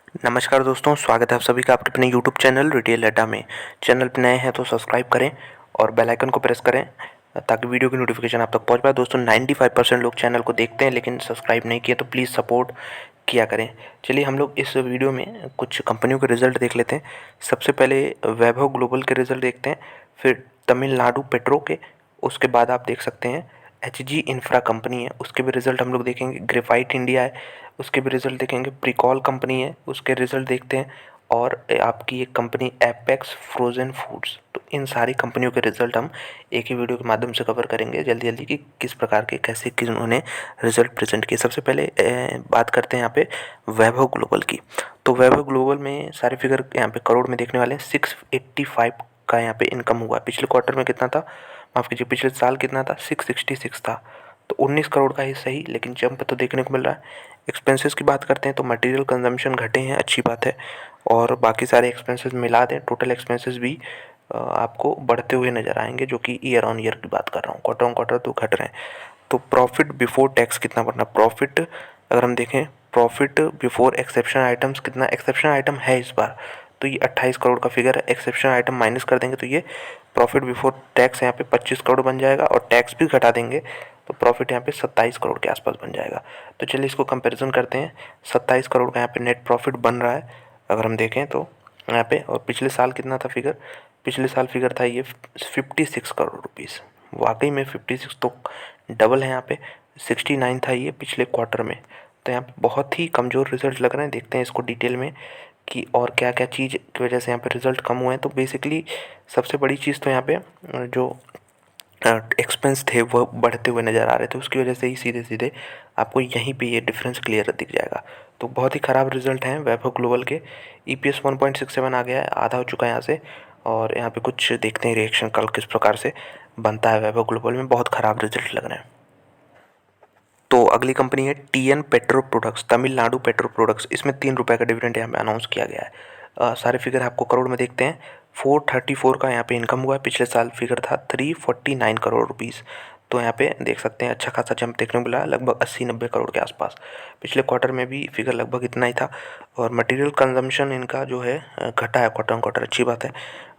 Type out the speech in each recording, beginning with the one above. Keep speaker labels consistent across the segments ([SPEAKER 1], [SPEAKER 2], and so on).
[SPEAKER 1] नमस्कार दोस्तों, स्वागत है आप सभी का आपके अपने यूट्यूब चैनल रिटेल अड्डा में। चैनल पर नए हैं तो सब्सक्राइब करें और बेल आइकन को प्रेस करें ताकि वीडियो की नोटिफिकेशन आप तक पहुंच पाए। दोस्तों 95% लोग चैनल को देखते हैं लेकिन सब्सक्राइब नहीं किए, तो प्लीज़ सपोर्ट किया करें। चलिए हम लोग इस वीडियो में कुछ कंपनियों के रिज़ल्ट देख लेते हैं। सबसे पहले वैभव ग्लोबल के रिज़ल्ट देखते हैं, फिर तमिलनाडु पेट्रो के, उसके बाद आप देख सकते हैं एचजी इंफ्रा कंपनी है, उसके भी रिज़ल्ट हम लोग देखेंगे। ग्रेफाइट इंडिया है, उसके भी रिज़ल्ट देखेंगे। प्रिकॉल कंपनी है, उसके रिज़ल्ट देखते हैं। और आपकी एक कंपनी एपेक्स फ्रोज़न फूड्स। तो इन सारी कंपनियों के रिज़ल्ट हम एक ही वीडियो के माध्यम से कवर करेंगे जल्दी जल्दी कि किस प्रकार के कैसे किस उन्होंने रिज़ल्ट प्रेजेंट किए। सबसे पहले बात करते हैं यहाँ पे वैभव ग्लोबल की। तो वैभव ग्लोबल में सारे फिगर यहाँ पे करोड़ में देखने वाले हैं। 685 का यहाँ पे इनकम हुआ। पिछले क्वार्टर में कितना था, माफ़ कीजिए पिछले साल कितना था, 666 था। तो 19 करोड़ का ही सही, लेकिन जंप तो देखने को मिल रहा है। एक्सपेंसेस की बात करते हैं तो मटेरियल कंजम्पशन घटे हैं, अच्छी बात है। और बाकी सारे एक्सपेंसेस मिला दें, टोटल एक्सपेंसेस भी आपको बढ़ते हुए नज़र आएंगे, जो कि ईयर ऑन ईयर की बात कर रहा हूँ, क्वार्टर ऑन क्वार्टर तो घट रहे हैं। तो प्रॉफिट बिफोर टैक्स कितना बढ़ना, प्रॉफिट अगर हम देखें, प्रॉफिट बिफोर एक्सेप्शन आइटम्स कितना, एक्सेप्शन आइटम है इस बार, तो ये 28 करोड़ का फिगर है। एक्सेप्शन आइटम माइनस कर देंगे तो ये प्रॉफिट बिफोर टैक्स यहाँ पे 25 करोड़ बन जाएगा, और टैक्स भी घटा देंगे तो प्रॉफिट यहाँ पे 27 करोड़ के आसपास बन जाएगा। तो चलिए इसको कंपैरिजन करते हैं। 27 करोड़ का यहाँ पे नेट प्रॉफिट बन रहा है अगर हम देखें तो यहाँ पे, और पिछले साल कितना था फिगर, पिछले साल फिगर था ये 56 करोड़ रुपीज़। वाकई में 56 तो डबल है यहाँ पे। 69 था ये पिछले क्वार्टर में। तो यहाँ पे बहुत ही कमज़ोर रिजल्ट लग रहे हैं। देखते हैं इसको डिटेल में कि और क्या क्या चीज़ की वजह से यहाँ पे रिज़ल्ट कम हुए हैं। तो बेसिकली सबसे बड़ी चीज़ तो यहाँ पे जो एक्सपेंस थे वो बढ़ते हुए नज़र आ रहे थे, उसकी वजह से ही सीधे सीधे आपको यहीं पे ये डिफरेंस क्लियर दिख जाएगा। तो बहुत ही ख़राब रिजल्ट हैं वैभव ग्लोबल के। ईपीएस 1.67 आ गया है, आधा हो चुका है यहाँ से। और यहाँ पे कुछ देखते हैं रिएक्शन कल किस प्रकार से बनता है वैभव ग्लोबल में। बहुत ख़राब रिजल्ट लग रहे हैं। तो अगली कंपनी है TN petro products, Tamil Nadu petro products. इसमें 3 रुपये का डिविडेंड यहाँ पे अनाउंस किया गया है। सारे फिगर आपको करोड़ में देखते हैं। 434 का यहाँ पे इनकम हुआ है। पिछले साल फिगर था 349 करोड़ रुपीज़। तो यहाँ पे देख सकते हैं अच्छा खासा जंप देखने को मिला, लगभग 80-90 करोड़ के आसपास। पिछले क्वार्टर में भी फिगर लगभग इतना ही था। और मटेरियल कंजम्पशन इनका जो है घटा है क्वार्टर ऑन क्वार्टर, अच्छी बात है।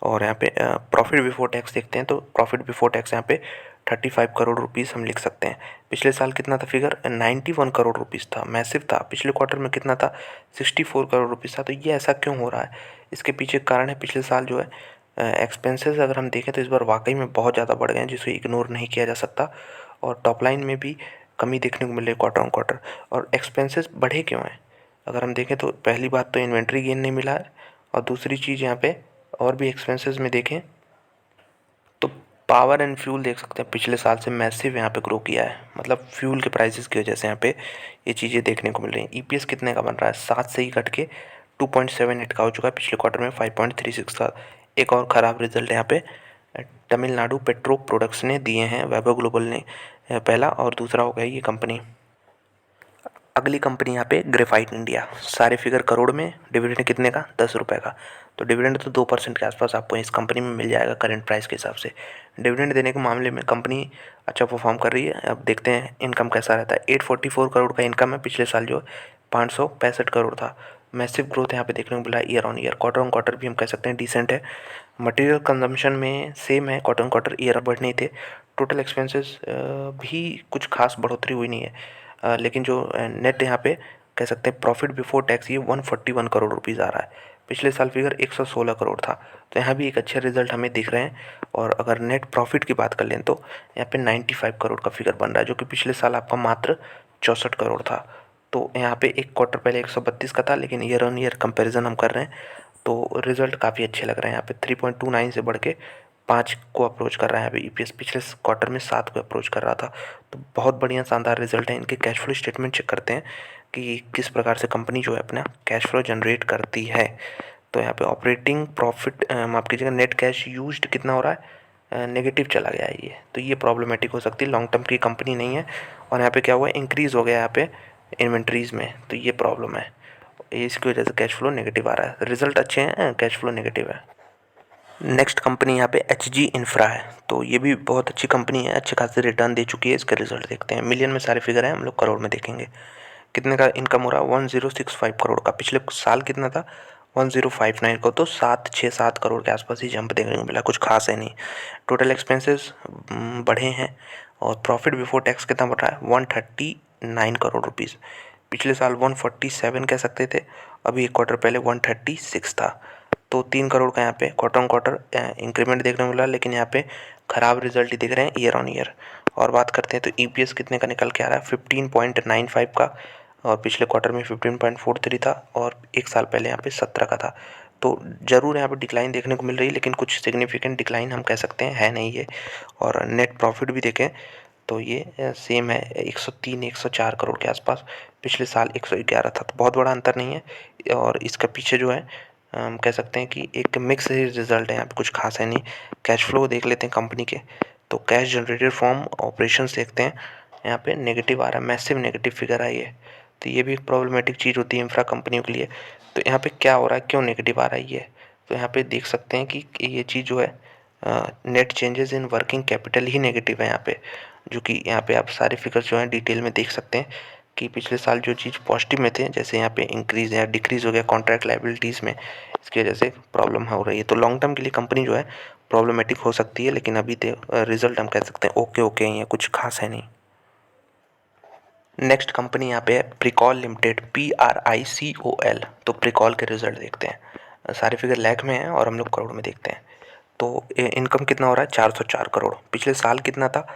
[SPEAKER 1] और यहाँ पे प्रॉफिट बिफोर टैक्स देखते हैं तो प्रॉफिट बिफोर टैक्स यहाँ पे 35 करोड़ रुपीज़ हम लिख सकते हैं। पिछले साल कितना था फिगर, 91 करोड़ रुपीज़ था, मैसिव था। पिछले क्वार्टर में कितना था, 64 करोड़ रुपीज़ था। तो ये ऐसा क्यों हो रहा है, इसके पीछे कारण है पिछले साल जो है एक्सपेंसेस अगर हम देखें तो इस बार वाकई में बहुत ज़्यादा बढ़ गए हैं, जिसे इग्नोर नहीं किया जा सकता। और टॉप लाइन में भी कमी देखने को मिल रही है क्वार्टर ऑन क्वार्टर। और एक्सपेंसेस बढ़े क्यों हैं, अगर हम देखें तो पहली बात तो इन्वेंट्री गेन नहीं मिला है, और दूसरी चीज़ यहाँ पे और भी एक्सपेंसेस में देखें तो पावर एंड फ्यूल देख सकते हैं पिछले साल से मैसिव यहाँ पे ग्रो किया है। मतलब फ्यूल के प्राइसेस की वजह से यहाँ पे ये चीज़ें देखने को मिल रही हैं। ईपीएस कितने का बन रहा है, 7 से ही कट के 2.78 का हो चुका है। पिछले क्वार्टर में 5.36 था। एक और ख़राब रिजल्ट यहाँ पे तमिलनाडु पेट्रो प्रोडक्ट्स ने दिए हैं, वैभव ग्लोबल ने पहला, और दूसरा हो गया ये कंपनी। अगली कंपनी यहाँ पे ग्रेफाइट इंडिया। सारे फिगर करोड़ में, डिविडेंड कितने का, 10 रुपये का। तो डिविडेंड तो 2% के आसपास आपको इस कंपनी में मिल जाएगा करंट प्राइस के हिसाब से। डिविडेंड देने के मामले में कंपनी अच्छा परफॉर्म कर रही है। अब देखते हैं इनकम कैसा रहता है। 844 करोड़ का इनकम है। पिछले साल जो 565 करोड़ था। मैसिव ग्रोथ यहाँ पे देखने को मिला year on year. Quarter on quarter भी हम कह सकते हैं डिसेंट है। मटेरियल कंजम्पशन में सेम है, क्वार्टर ऑन क्वार्टर ईयर बढ़ नहीं थे। टोटल एक्सपेंसेस भी कुछ खास बढ़ोतरी हुई नहीं है। लेकिन जो नेट यहाँ पे कह सकते हैं प्रॉफिट बिफोर टैक्स, ये 141 करोड़ रुपीज़ आ रहा है। पिछले साल फिगर 116 करोड़ था। तो यहाँ भी एक अच्छे रिजल्ट हमें दिख रहे हैं। और अगर नेट प्रॉफिट की बात कर लें तो यहाँ पे 95 करोड़ का फिगर बन रहा है, जो कि पिछले साल आपका मात्र 64 करोड़ था। तो यहाँ पे एक क्वार्टर पहले 132 का था, लेकिन ईयर ऑन ईयर कंपैरिजन हम कर रहे हैं तो रिजल्ट काफ़ी अच्छे लग रहे हैं। यहाँ पे 3.29 से बढ़ के 5 को अप्रोच कर रहा है। अभी ईपीएस पिछले क्वार्टर में 7 को अप्रोच कर रहा था। तो बहुत बढ़िया शानदार रिजल्ट है। इनके कैश फ्लो स्टेटमेंट चेक करते हैं कि किस प्रकार से कंपनी जो है अपना कैश फ्लो जनरेट करती है। तो यहाँ पे ऑपरेटिंग प्रॉफिट, माफ़ कीजिएगा, नेट कैश यूज्ड कितना हो रहा है, नेगेटिव चला गया है ये। तो ये प्रॉब्लमेटिक हो सकती है, लॉन्ग टर्म की कंपनी नहीं है। और यहाँ पे क्या हुआ है, इंक्रीज़ हो गया यहाँ पे इन्वेंट्रीज़ में, तो ये प्रॉब्लम है। इसकी वजह से कैश फ्लो नेगेटिव आ रहा है। रिजल्ट अच्छे हैं, कैश फ्लो नेगेटिव है। नेक्स्ट कंपनी यहाँ पे एच जी इंफ्रा है। तो ये भी बहुत अच्छी कंपनी है, अच्छे खासे रिटर्न दे चुकी है। इसके रिजल्ट देखते हैं। मिलियन में सारे फिगर हैं, हम लोग करोड़ में देखेंगे। कितने का इनकम हो रहा है, 1065 करोड़ का। पिछले साल कितना था, 1059 को, तो 7 करोड़ के आसपास ही जंप देखने को मिला, कुछ खास है नहीं। टोटल एक्सपेंसेस बढ़े हैं और प्रॉफिट बिफोर टैक्स कितना बढ़ रहा है, 139 करोड़ रुपीज़। पिछले साल 147 कह सकते थे, अभी एक क्वार्टर पहले 136 था। तो 3 करोड़ का यहाँ पे क्वार्टर ऑन क्वार्टर इंक्रीमेंट देखने को मिला, लेकिन यहाँ पे ख़राब रिजल्ट ही दिख रहे हैं ईयर ऑन ईयर। और बात करते हैं तो ईपीएस कितने का निकल के आ रहा है, 15.95 का, और पिछले क्वार्टर में 15.43 था, और एक साल पहले यहाँ पे 17 का था। तो ज़रूर यहाँ पे डिक्लाइन देखने को मिल रही है, लेकिन कुछ सिग्निफिकेंट डिक्लाइन हम कह सकते हैं है नहीं ये। और नेट प्रॉफिट भी देखें तो ये सेम है, 103-104 करोड़ के आसपास। पिछले साल 111 था, तो बहुत बड़ा अंतर नहीं है। और इसका पीछे जो है हम कह सकते हैं कि एक मिक्स रिजल्ट है, यहाँ पे कुछ खास है नहीं। कैश फ्लो देख लेते हैं कंपनी के, तो कैश जनरेटेड फ्रॉम ऑपरेशंस देखते हैं, यहाँ पे नेगेटिव आ रहा है, मैसिव नेगेटिव फिगर आई है। तो ये भी एक प्रॉब्लमेटिक चीज़ होती है इंफ्रा कंपनियों के लिए। तो यहाँ पे क्या हो रहा है, क्यों नेगेटिव आ रहा है ये, तो यहाँ पे देख सकते हैं कि ये चीज़ जो है net changes in working capital he negative है यहाँ पे, जो कि यहाँ पे आप सारे फिगर्स जो हैं डिटेल में देख सकते हैं कि पिछले साल जो चीज़ पॉजिटिव में थे, जैसे यहाँ पे इंक्रीज या डिक्रीज हो गया कॉन्ट्रैक्ट लायबिलिटीज़ में, इसकी वजह से प्रॉब्लम हो रही है। तो लॉन्ग टर्म के लिए कंपनी जो है प्रॉब्लमेटिक हो सकती है, लेकिन अभी रिजल्ट हम कह सकते हैं ओके ओके ही है, कुछ खास है नहीं। नेक्स्ट कंपनी यहाँ पे है प्रिकॉल लिमिटेड, PRICOL। तो प्रिकॉल के रिजल्ट देखते हैं, सारे फिगर लाख में हैं और हम लोग करोड़ में देखते हैं। तो इनकम कितना हो रहा है, 404 करोड़। पिछले साल कितना था,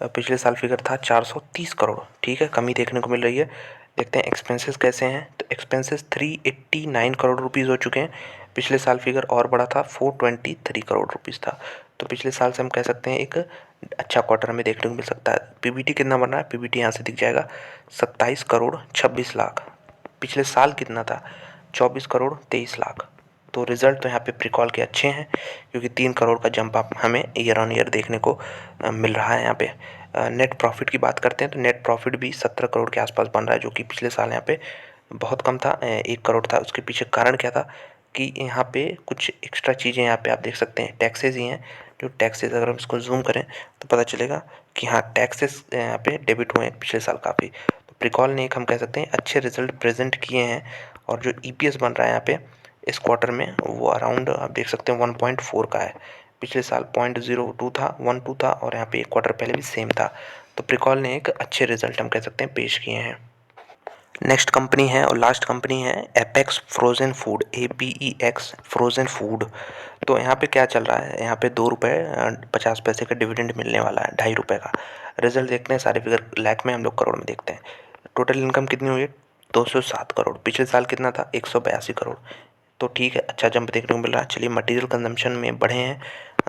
[SPEAKER 1] पिछले साल फिगर था 430 करोड़। ठीक है, कमी देखने को मिल रही है। देखते हैं एक्सपेंसेस कैसे हैं, तो एक्सपेंसेस 389 करोड़ रुपीज़ हो चुके हैं। पिछले साल फिगर और बड़ा था, 423 करोड़ रुपीज़ था। तो पिछले साल से हम कह सकते हैं एक अच्छा क्वार्टर हमें देखने को मिल सकता है। पीबीटी कितना बन रहा है, पीबीटी यहाँ से दिख जाएगा, 27 करोड़ 26 लाख। पिछले साल कितना था, 24 करोड़ 23 लाख। तो रिज़ल्ट तो यहाँ पे प्रिकॉल के अच्छे हैं, क्योंकि 3 करोड़ का जंप आप हमें ईयर ऑन ईयर देखने को मिल रहा है यहाँ पे। नेट प्रॉफिट की बात करते हैं तो नेट प्रॉफिट भी 17 करोड़ के आसपास बन रहा है, जो कि पिछले साल यहाँ पे बहुत कम था, 1 करोड़ था। उसके पीछे कारण क्या था कि यहाँ पे कुछ एक्स्ट्रा चीज़ें यहाँ पे आप देख सकते हैं, टैक्सेस ही हैं। जो टैक्सेस अगर हम इसको जूम करें तो पता चलेगा कि हाँ, टैक्सेस यहाँ पे डेबिट हुए हैं पिछले साल काफ़ी। तो प्रिकॉल ने एक हम कह सकते हैं अच्छे रिजल्ट प्रेजेंट किए हैं। और जो ईपीएस बन रहा है यहाँ पे इस क्वार्टर में, वो अराउंड आप देख सकते हैं 1.4 का है। पिछले साल 0.02 था, 1.2 था, और यहाँ पे एक क्वार्टर पहले भी सेम था। तो प्रिकॉल ने एक अच्छे रिजल्ट हम कह सकते हैं पेश किए हैं। नेक्स्ट कंपनी है और लास्ट कंपनी है apex frozen food, APEX frozen food. तो यहाँ पे क्या चल रहा है, यहाँ पे 2 रुपये 50 पैसे का डिविडेंड मिलने वाला है, 2.5 रुपये का। रिजल्ट देखते हैं, सारे फिगर लाख में, हम लोग करोड़ में देखते हैं। टोटल इनकम कितनी हुई है, 207 करोड़। पिछले साल कितना था, 182 करोड़। तो ठीक है, अच्छा जंप देखने को मिल रहा है। चलिए, मटेरियल कंजम्पशन में बढ़े हैं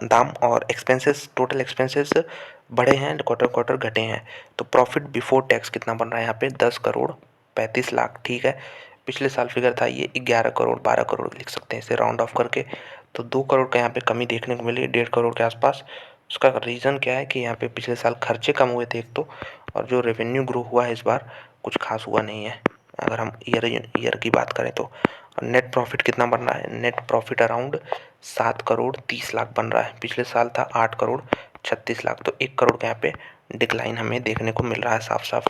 [SPEAKER 1] दाम, और एक्सपेंसेस, टोटल एक्सपेंसेस बढ़े हैं, क्वार्टर क्वार्टर घटे हैं। तो प्रॉफिट बिफोर टैक्स कितना बन रहा है यहाँ पे, 10 करोड़ 35 लाख। ठीक है, पिछले साल फिगर था ये 11 करोड़ 12 करोड़ लिख सकते हैं इसे राउंड ऑफ करके। तो 2 करोड़ का यहाँ पे कमी देखने को मिली, 1.5 करोड़ के आसपास। उसका रीज़न क्या है कि यहाँ पे पिछले साल खर्चे कम हुए थे एक तो, और जो रेवेन्यू ग्रो हुआ है इस बार कुछ खास हुआ नहीं है, अगर हम ईयर की बात करें तो। नेट प्रॉफिट कितना बन रहा है, net profit around 7 crore 30 lakh बन रहा है। पिछले साल था 8 करोड़ 36 लाख। तो 1 करोड़ का यहाँ पे डिक्लाइन हमें देखने को मिल रहा है साफ साफ।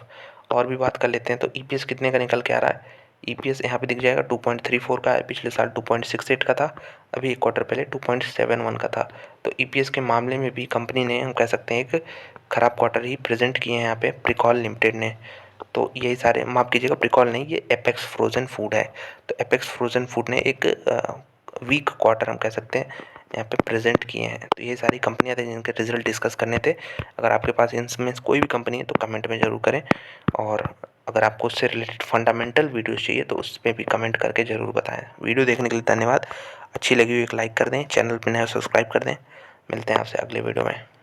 [SPEAKER 1] और भी बात कर लेते हैं तो ईपीएस कितने का निकल के आ रहा है, ईपीएस यहाँ पे दिख जाएगा 2.34 का है। पिछले साल 2.68 का था, अभी एक क्वार्टर पहले 2.71 का था। तो ईपीएस के मामले में भी कंपनी ने, हम कह सकते हैं, एक ख़राब क्वार्टर ही प्रेजेंट किए हैं यहाँ पे प्रिकॉल लिमिटेड ने। तो यही सारे, माफ़ कीजिएगा, प्रिकॉल नहीं, ये एपेक्स फ्रोज़न फूड है। तो एपेक्स फ्रोज़न फूड ने एक वीक क्वार्टर हम कह सकते हैं यहाँ पे प्रेजेंट किए हैं। तो ये सारी कंपनियां थे जिनके रिजल्ट डिस्कस करने थे। अगर आपके पास इनमें कोई भी कंपनी है तो कमेंट में ज़रूर करें, और अगर आपको उससे रिलेटेड फंडामेंटल वीडियोस चाहिए तो उस पर भी कमेंट करके ज़रूर बताएं। वीडियो देखने के लिए धन्यवाद। अच्छी लगी हुई एक लाइक कर दें, चैनल पर नया सब्सक्राइब कर दें। मिलते हैं आपसे अगले वीडियो में।